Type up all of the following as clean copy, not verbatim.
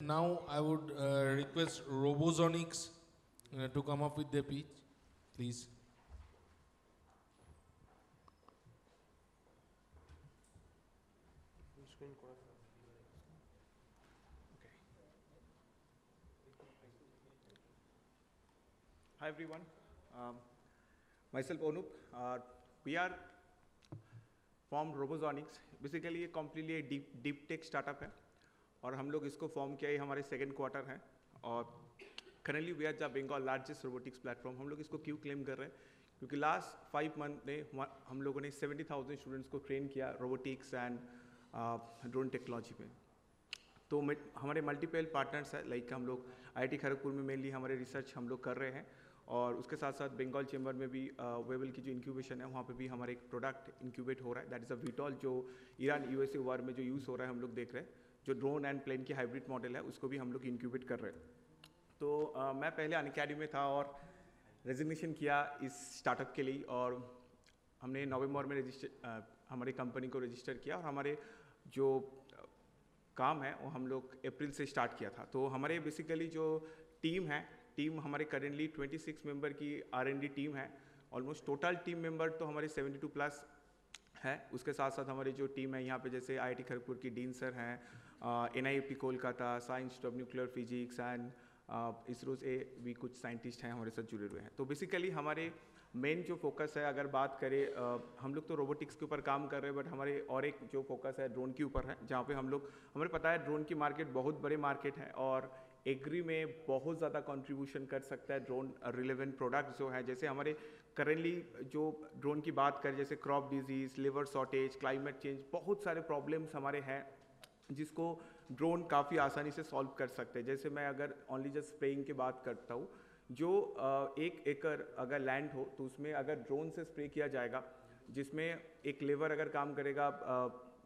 Now I would request Robozonics to come up with their pitch, please. Hi everyone, myself Onup. We are formed Robozonics. Basically ये completely a deep tech startup है और हम लोग इसको form किया ये हमारे सेकेंड क्वार्टर है और currently we are the Bengal largest robotics platform. हम लोग इसको क्यों क्लेम कर रहे हैं क्योंकि लास्ट 5 मंथ में हम लोगों ने 70,000 स्टूडेंट्स को ट्रेन किया रोबोटिक्स एंड ड्रोन टेक्नोलॉजी में। तो हमारे मल्टीपल पार्टनर्स है लाइक हम लोग आईआईटी खड़गपुर में मेनली हमारे रिसर्च हम लोग कर रहे हैं और उसके साथ साथ बंगाल चैम्बर में भी वेबल की जो इंक्यूबेशन है वहाँ पे भी हमारा एक प्रोडक्ट इंक्यूबेट हो रहा है, दैट इज़ अ वीटॉल जो ईरान यूएसए वार में जो यूज़ हो रहा है हम लोग देख रहे हैं। जो ड्रोन एंड प्लेन की हाइब्रिड मॉडल है उसको भी हम लोग इंक्यूबेट कर रहे हैं। तो मैं पहले अनअकैडमी में था और रेजिग्नेशन किया इस स्टार्टअप के लिए और हमने नवंबर में हमारे कंपनी को रजिस्टर किया और हमारे जो काम है वो हम लोग अप्रैल से स्टार्ट किया था। तो हमारे बेसिकली जो टीम हमारे करेंटली 26 मेंबर की R&D टीम है। ऑलमोस्ट टोटल टीम मेंबर तो हमारे 72 प्लस है। उसके साथ साथ हमारी जो टीम है यहाँ पे जैसे आईआईटी खड़गपुर की डीन सर हैं, NIAP Kolkata, science of nuclear physics and ISRO से भी कुछ साइंटिस्ट हैं हमारे साथ जुड़े हुए हैं। तो बेसिकली हमारे मेन जो फोकस है अगर बात करें हम लोग तो रोबोटिक्स के ऊपर काम कर रहे हैं बट हमारे और एक जो फोकस है ड्रोन के ऊपर है जहाँ पे हमें पता है ड्रोन की मार्केट बहुत बड़े मार्केट है और एग्री में बहुत ज़्यादा कंट्रीब्यूशन कर सकता है ड्रोन रिलेवेंट प्रोडक्ट्स जो है। जैसे हमारे करेंटली जो ड्रोन की बात करें जैसे crop disease, liver shortage, climate change, बहुत सारे प्रॉब्लम्स हमारे हैं जिसको ड्रोन काफ़ी आसानी से सॉल्व कर सकते हैं। जैसे मैं अगर ओनली जस्ट स्प्रेइंग की बात करता हूँ, जो 1 एकड़ अगर लैंड हो तो उसमें अगर ड्रोन से स्प्रे किया जाएगा जिसमें एक लेबर अगर काम करेगा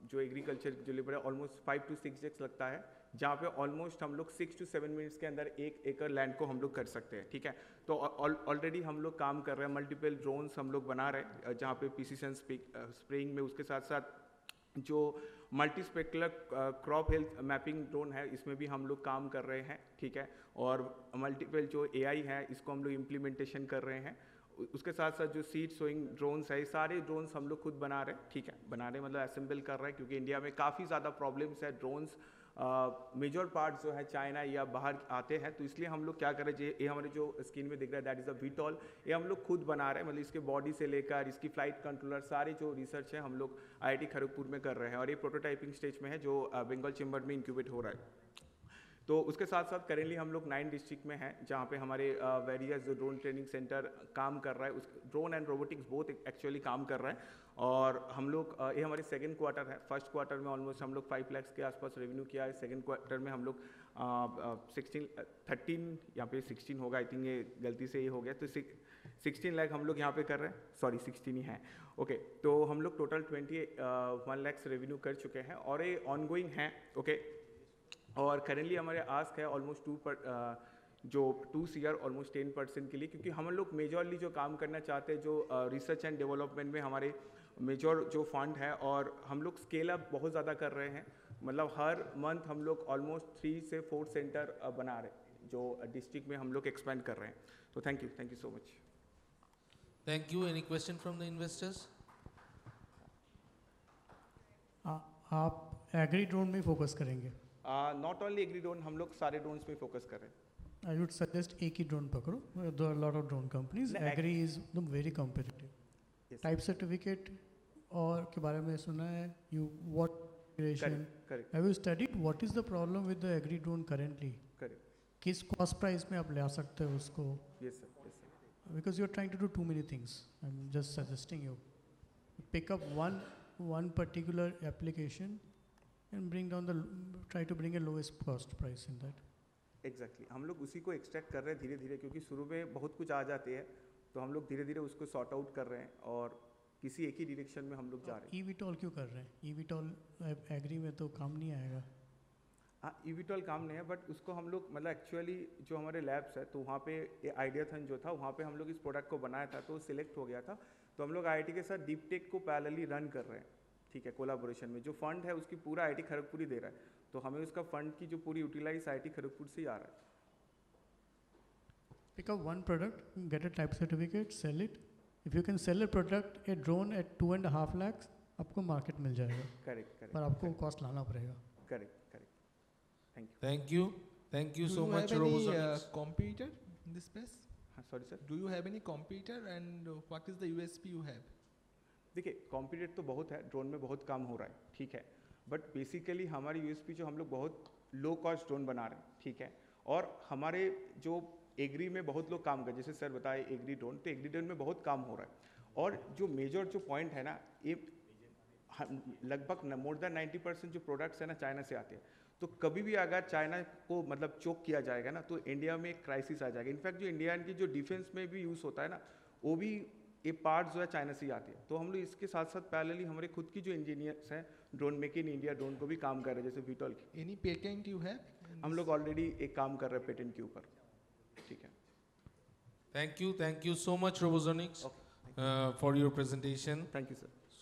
जो एग्रीकल्चर जो लेबर है ऑलमोस्ट 5 to 6 डेज लगता है, जहाँ पे ऑलमोस्ट हम लोग 6 to 7 मिनट्स के अंदर 1 एकड़ लैंड को हम लोग कर सकते हैं। ठीक है, तो ऑलरेडी हम लोग काम कर रहे हैं, मल्टीपल ड्रोन्स हम लोग बना रहे हैं जहाँ पे प्रिसिशन स्प्रेइंग में, उसके साथ साथ जो multi specular crop health mapping drone है इसमें भी हम लोग काम कर रहे हैं। ठीक है, और मल्टीपल जो AI है इसको हम लोग इम्प्लीमेंटेशन कर रहे हैं। उसके साथ साथ जो सीड सोइंग ड्रोन्स है सारे ड्रोन्स हम लोग खुद बना रहे हैं। ठीक है, बना रहे मतलब असेंबल कर रहे हैं क्योंकि इंडिया में काफ़ी ज़्यादा प्रॉब्लम्स है ड्रोन्स मेजर पार्ट जो है चाइना या बाहर आते हैं, तो इसलिए हम लोग क्या कर रहे हैं, ये हमारे जो स्क्रीन में दिख रहा है दैट इज़ अ वीटॉल, ये हम लोग खुद बना रहे हैं। मतलब इसके बॉडी से लेकर इसकी फ्लाइट कंट्रोलर सारे जो रिसर्च है हम लोग IIT खड़गपुर में कर रहे हैं और ये प्रोटोटाइपिंग स्टेज में है जो बंगाल चैम्बर में इंक्यूबेट हो रहा है। तो उसके साथ साथ करेंटली हम लोग 9 डिस्ट्रिक्ट में हैं जहाँ पे हमारे वेरियस जो ड्रोन ट्रेनिंग सेंटर काम कर रहा है, उस drone and robotics both actually काम कर रहा है। और हम लोग ये हमारे सेकंड क्वार्टर है। फर्स्ट क्वार्टर में ऑलमोस्ट हम लोग 5 लाख के आसपास रेवेन्यू किया है। सेकंड क्वार्टर में हम लोग 13 यहाँ पे 16 होगा, आई थिंक ये गलती से ये हो गया, तो 16 लाख हम लोग यहाँ पे कर रहे हैं, सॉरी 16 ही है। ओके, तो हम लोग टोटल 21 लाख रेवेन्यू कर चुके हैं और ये ऑनगोइंग है। ओके, और करेंटली हमारे आस्क है ऑलमोस्ट 2 CR ऑलमोस्ट 10% के लिए, क्योंकि हम लोग मेजरली जो काम करना चाहते हैं जो रिसर्च एंड डेवलपमेंट में हमारे मेजर जो फंड है और हम लोग स्केल अप बहुत ज़्यादा कर रहे हैं। मतलब हर मंथ हम लोग ऑलमोस्ट 3 से 4 सेंटर बना रहे हैं जो डिस्ट्रिक्ट में हम लोग एक्सपेंड कर रहे हैं। तो thank you so much. Thank you. Any question from the investors? आप एग्री ड्रोन में फोकस करेंगे? नॉट ओनली एग्री ड्रोन, हम लोग सारे ड्रोन्स में फोकस कर रहे हैं। आई वुड सजेस्ट एक ही ड्रोन पकड़ो, there are lot of drone companies, agri is very competitive. Type certificate और के बारे में सुना है, you what creation, have you studied what is the problem with the agri drone currently? Correct, किस कॉस्ट प्राइस में आप ले आ सकते हो उसको? Yes sir, because you are trying to do too many things, I am just suggesting you pick up one particular application and try to bring a lowest cost price in that. Exactly हम लोग उसी को extract कर रहे हैं धीरे धीरे, क्योंकि शुरू में बहुत कुछ आ जाते हैं तो हम लोग धीरे धीरे उसको सॉर्ट आउट कर रहे हैं और किसी एक ही डायरेक्शन में हम लोग जा रहे हैं। ईवीटॉल क्यों कर रहे हैं? ईवीटॉल एग्री में तो काम नहीं आएगा। हाँ, ईवीटॉल काम नहीं है बट उसको हम लोग मतलब एक्चुअली जो हमारे लैब्स है तो वहाँ पे आइडियाथन जो था वहाँ पे हम लोग इस प्रोडक्ट को बनाया था तो सिलेक्ट हो गया था। तो हम लोग IIT के साथ डीप टेक को पैरेलली रन कर रहे हैं। ठीक है, कोलाबोरेशन में जो फंड है उसकी पूरा IIT खड़गपुर ही दे रहा है। तो हमें उसका फंड की जो पूरी यूटिलाइज IIT खड़गपुर से ही आ रहा है. Pick up one product, get a type certificate, sell it. If you can sell a product, a drone at 2.5 lakhs, आपको मार्केट मिल जाएगा. करेक्ट. पर आपको कॉस्ट लाना पड़ेगा. Correct. Thank you so much, Do you have any Robozonics. competitor in this space? Sorry sir. Do you have any competitor and what is the USP you have? देखिए कॉम्पिटेट तो बहुत है, drone में बहुत काम हो रहा है, ठीक है, बट बेसिकली हमारी यूएसपी जो हम लोग बहुत लो कॉस्ट ड्रोन बना रहे हैं, ठीक है, और हमारे जो एग्री में बहुत लोग काम कर, जैसे सर बताए एग्री ड्रोन, तो एग्री ड्रोन में बहुत काम हो रहा है, और जो मेजर जो पॉइंट है ना, ये लगभग मोर देन 90% जो प्रोडक्ट्स है ना चाइना से आते हैं, तो कभी भी अगर चाइना को मतलब चोक किया जाएगा ना तो इंडिया में एक क्राइसिस आ जाएगा. इनफैक्ट जो इंडिया की जो डिफेंस में भी यूज़ होता है ना, वो भी ये पार्ट जो है चाइना से ही आती है. तो हम लोग इसके साथ साथ पैरेलली हमारे खुद की जो इंजीनियर्स हैं drone make in India drone को भी काम कर रहे हैं, जैसे वीटॉल की. Any patent you have? हम लोग ऑलरेडी एक काम कर रहे हैं पेटेंट के ऊपर, ठीक है. Thank you so much, Robozonics, for your presentation. Thank you sir.